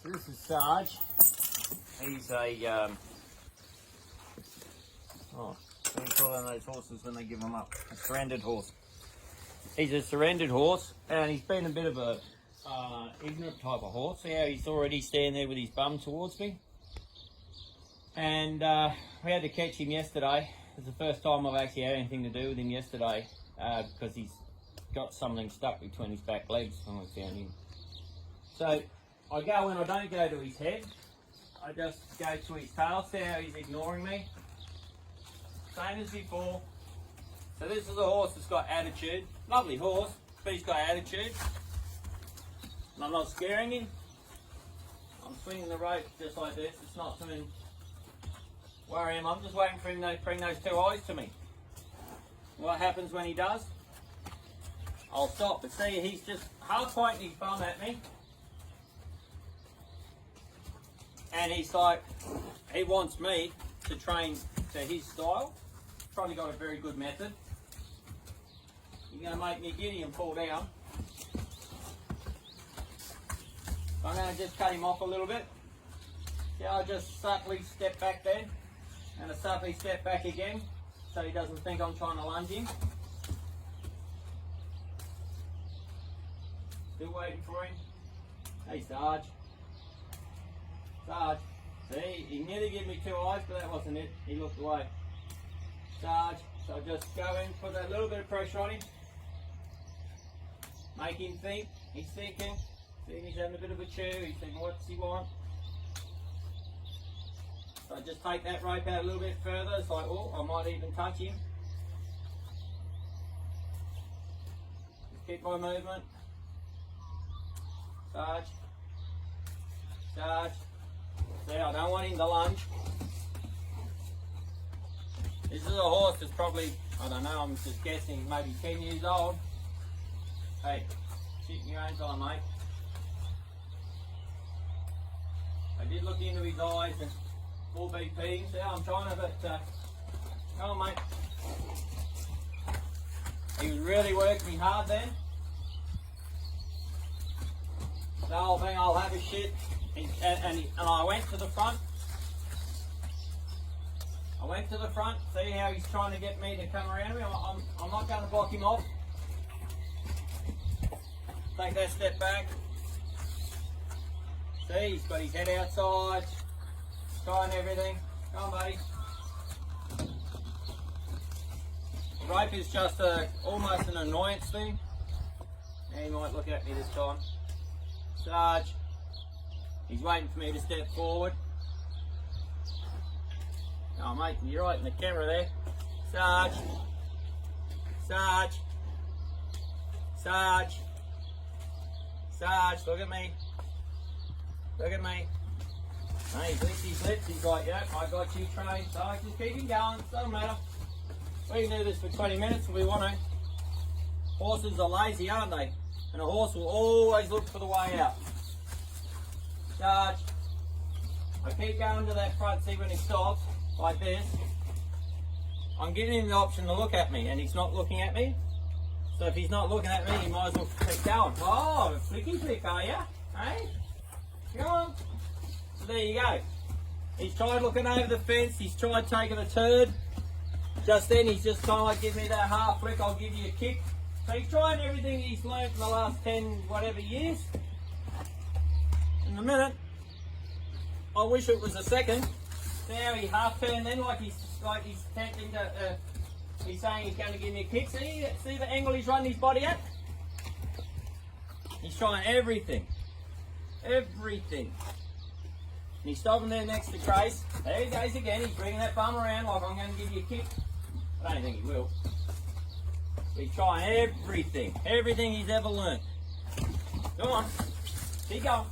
So this is Sarge. He's a, what do you call those horses when they give them up? A surrendered horse. He's a surrendered horse, and he's been a bit of a ignorant type of horse. See how he's already standing there with his bum towards me? And we had to catch him yesterday. It's the first time I've actually had anything to do with him yesterday, because he's got something stuck between his back legs when we found him. So I go and I don't go to his head. I just go to his tail. See how he's ignoring me? Same as before. So this is a horse that's got attitude. Lovely horse, but he's got attitude. And I'm not scaring him. I'm swinging the rope just like this. It's not to worry him. I'm just waiting for him to bring those two eyes to me. What happens when he does? I'll stop. But see, he's just half pointing his bum at me. And he's like, he wants me to train to his style. Probably got a very good method. You're going to make me giddy and fall down. So I'm going to just cut him off a little bit. See how I just subtly step back there, and a subtly step back again, so he doesn't think I'm trying to lunge him. Still waiting for him. Hey Sarge. Sarge. See, he nearly gave me two eyes, but that wasn't it. He looked away. Sarge. So just go in, put that little bit of pressure on him. Make him think. He's thinking. See, he's having a bit of a chew. He's thinking, what does he want? So just take that rope out a little bit further. It's like, oh, I might even touch him. Just keep my movement. Sarge. Sarge. See, I don't want him to lunge. This is a horse that's probably, I don't know, I'm just guessing, maybe 10 years old. Hey, shit in your own time, mate. I did look into his eyes and full BP. See, I'm trying to, but go on, mate. He was really working me hard then. The whole thing, I'll have a shit. And I went to the front. I went to the front. See how he's trying to get me to come around me? I'm not going to block him off. Take that step back. See, he's got his head outside. Trying everything. Come on, buddy. The rope is just almost an annoyance thing. Now he might look at me this time. Sarge. He's waiting for me to step forward. Oh mate, you're right in the camera there. Sarge. Sarge. Sarge. Sarge, look at me. Look at me. No, he licks his lips. He's like, yeah, I got you trained. Sarge, just keep him going. Doesn't matter. We can do this for 20 minutes if we want to. Horses are lazy, aren't they? And a horse will always look for the way out. Sarge. I keep going to that front, see when he stops, like this. I'm giving him the option to look at me, and he's not looking at me. So if he's not looking at me, he might as well keep going. Oh, flicky flick, are ya? Hey? Come on. So there you go. He's tried looking over the fence, he's tried taking a turn. Just then he's just kind of like, give me that half flick, I'll give you a kick. So he's trying everything he's learnt in the last 10 whatever years. In a minute, I wish it was a second. See how he half turned then, like he's attempting to, he's saying he's going to give me a kick. See the angle he's running his body at? He's trying everything. Everything. And he's stopping there next to Grace. There he goes again. He's bringing that bum around like I'm going to give you a kick. I don't think he will. But he's trying everything. Everything he's ever learned. Come on. Keep going.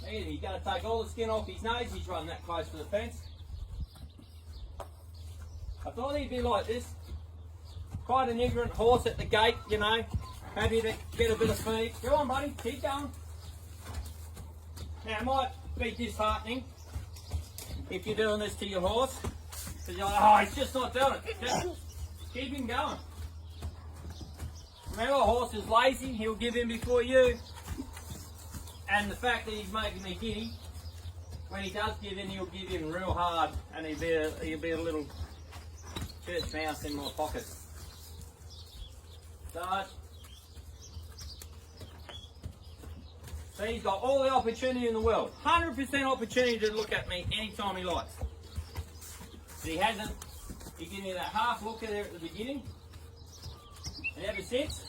He's going to take all the skin off his nose. He's running that close to the fence. I thought he'd be like this. Quite an ignorant horse at the gate, you know. Happy to get a bit of feed. Go on, buddy. Keep going. Now, it might be disheartening if you're doing this to your horse. Because you're like, oh, he's just not doing it. Just keep him going. Remember, a horse is lazy, he'll give in before you. And the fact that he's making me giddy, when he does give in, he'll give in real hard, and he'll be a little church mouse in my pocket. Start. So he's got all the opportunity in the world. 100% opportunity to look at me anytime he likes. But he hasn't. He gave me that half look there at the beginning. And ever since.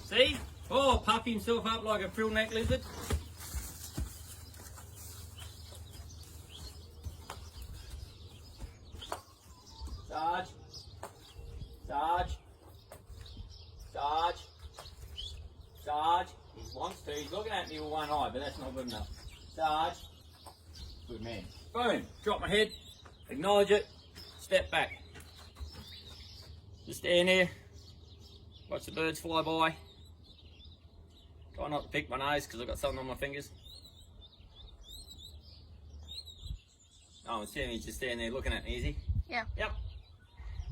See? Oh, puff himself up like a frill neck lizard. Sarge. Sarge. Sarge. Sarge. He wants to. He's looking at me with one eye, but that's not good enough. Sarge. Good man. Boom. Drop my head. Acknowledge it. Step back. Just stand there. Watch the birds fly by. Try not to pick my nose because I've got something on my fingers. Oh, I'm assuming he's just standing there looking at me, is he? Yeah. Yep.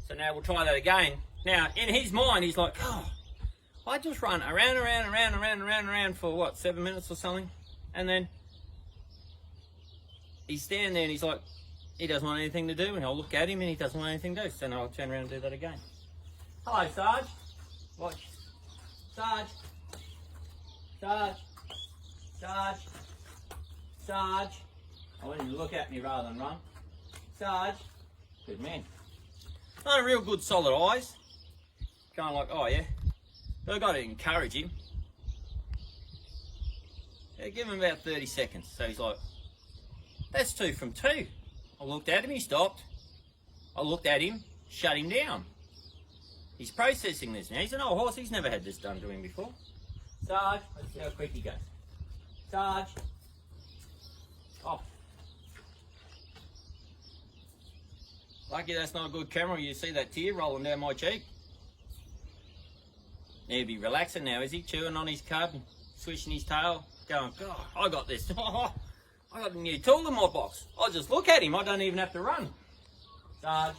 So now we'll try that again. Now, in his mind, he's like, oh, I just run around for what, 7 minutes or something? And then he's standing there and he's like, he doesn't want anything to do, and I'll look at him and he doesn't want anything to do. So now I'll turn around and do that again. Hello, Sarge. Watch. Sarge. Sarge. Sarge. Sarge. I want him to look at me rather than run. Sarge. Good man. Not a real good solid eyes. Kind of like, oh yeah. But I've got to encourage him. Yeah, give him about 30 seconds. So he's like, that's 2 from 2. I looked at him, he stopped. I looked at him, shut him down. He's processing this now. He's an old horse, he's never had this done to him before. Sarge, let's see how quick he goes. Sarge. Off. Lucky that's not a good camera, you see that tear rolling down my cheek. He'll be relaxing now, is he? Chewing on his cud and swishing his tail, going, God, I got this. I got a new tool in my box. I just look at him, I don't even have to run. Sarge.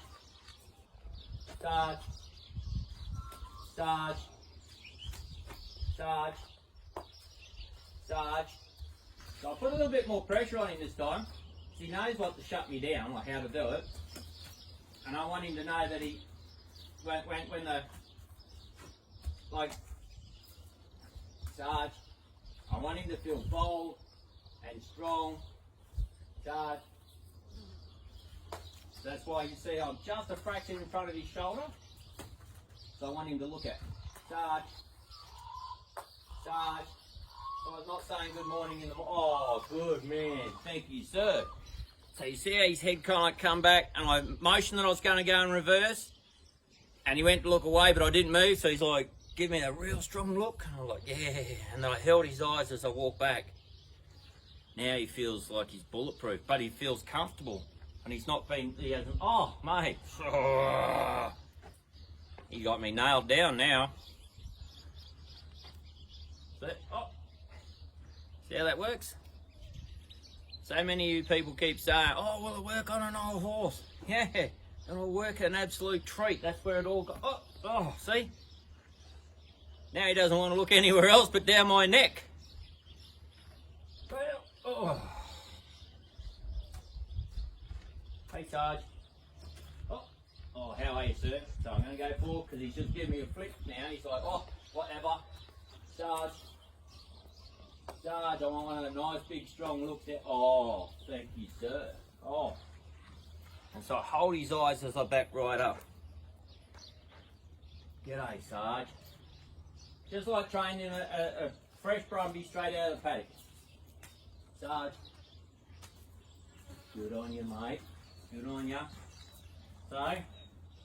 Sarge. Sarge. Sarge. Sarge. So I put a little bit more pressure on him this time. So he knows what to shut me down, like how to do it. And I want him to know that he, when the, like, Sarge, I want him to feel bold and strong. Sarge. That's why you see I'm just a fraction in front of his shoulder. So I want him to look at me. Sarge. Sarge. So I was not saying good morning in the morning. Oh, good man. Thank you, sir. So you see how his head kind of come back, and I motioned that I was going to go in reverse, and he went to look away, but I didn't move, so he's like, give me a real strong look, and I was like, yeah, and then I held his eyes as I walked back. Now he feels like he's bulletproof, but he feels comfortable, and he's not been, he hasn't, oh, mate, he got me nailed down now. Oh, see how that works? So many of you people keep saying, oh, will it work on an old horse? Yeah, it'll work an absolute treat. That's where it all goes. Oh, see? Now he doesn't want to look anywhere else but down my neck. Well, oh. Hey, Sarge. Oh, how are you, sir? So I'm going to go forward because he's just giving me a flip now. He's like, oh, whatever. Sarge. Sarge, I want one of the nice big strong looks there. Oh, thank you, sir. Oh. And so I hold his eyes as I back right up. G'day, Sarge. Just like training a fresh brumby straight out of the paddock. Sarge. Good on you, mate. Good on you. So,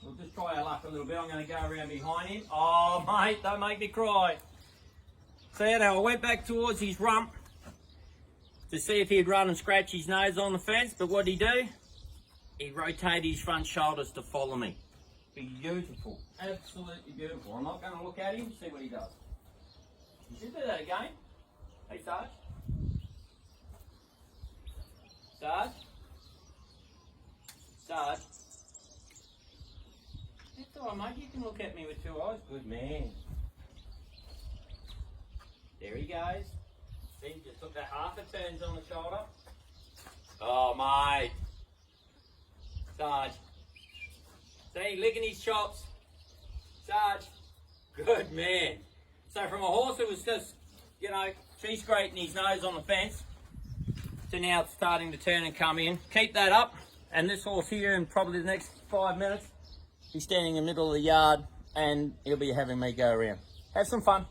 we'll just try our luck a little bit. I'm going to go around behind him. Oh, mate, don't make me cry. See how I went back towards his rump to see if he'd run and scratch his nose on the fence, but what did he do? He rotated his front shoulders to follow me. Beautiful, absolutely beautiful. I'm not going to look at him, see what he does. You should do that again. Hey, Sarge. Sarge. Sarge. It's all right, mate. You can look at me with 2 eyes. Good man. There he goes. See, just took that half a turns on the shoulder. Oh, mate. Sarge. See, licking his chops. Sarge. Good man. So from a horse that was just, you know, cheese grating his nose on the fence, to now it's starting to turn and come in. Keep that up. And this horse here, in probably the next 5 minutes, he's standing in the middle of the yard and he'll be having me go around. Have some fun.